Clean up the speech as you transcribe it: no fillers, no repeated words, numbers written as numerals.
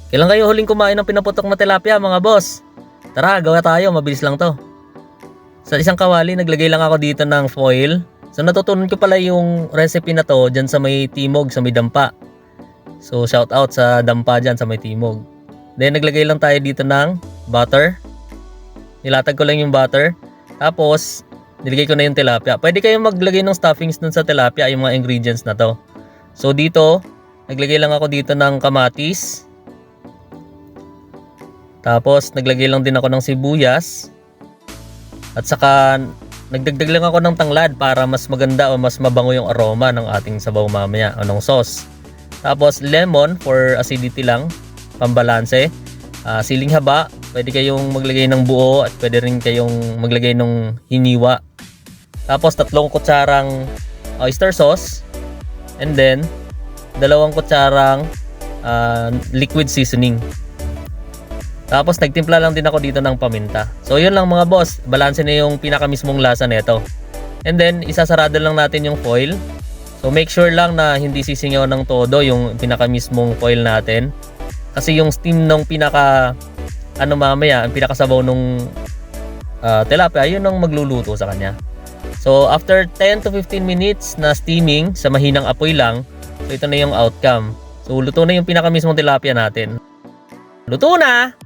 Kailan kayo huling kumain ng pinaputok na tilapia mga boss? Tara, gawa tayo, mabilis lang to. Sa isang kawali, naglagay lang ako dito ng foil. So natutunan ko pala yung recipe na to dyan sa may timog, sa may dampa. So shout out sa dampa dyan sa may timog. Then naglagay lang tayo dito ng butter. Nilatag ko lang yung butter. Tapos nilagay ko na yung tilapia. Pwede kayong maglagay ng stuffings dun sa tilapia, yung mga ingredients na to. So dito, naglagay lang ako dito ng kamatis. Tapos naglagay lang din ako ng sibuyas. At saka nagdagdag lang ako ng tanglad para mas maganda o mas mabango yung aroma ng ating sabaw mamaya o ng sauce. Tapos lemon for acidity lang, pambalanse. Siling haba, pwede kayong maglagay ng buo at pwede rin kayong maglagay ng hiniwa. Tapos 3 kutsarang oyster sauce. And then 2 kutsarang liquid seasoning. Tapos nagtimpla lang din ako dito ng paminta. So yun lang mga boss, balanse na yung pinakamismong lasa nito. And then isasarado lang natin yung foil. So make sure lang na hindi sisingaw ng todo yung pinakamismong foil natin. Kasi yung steam nung mamaya, ang pinakasabaw nung tilapia, yun ang magluluto sa kanya. So after 10 to 15 minutes na steaming sa mahinang apoy lang, so ito na yung outcome. So luto na yung pinakamismong tilapia natin. Luto na!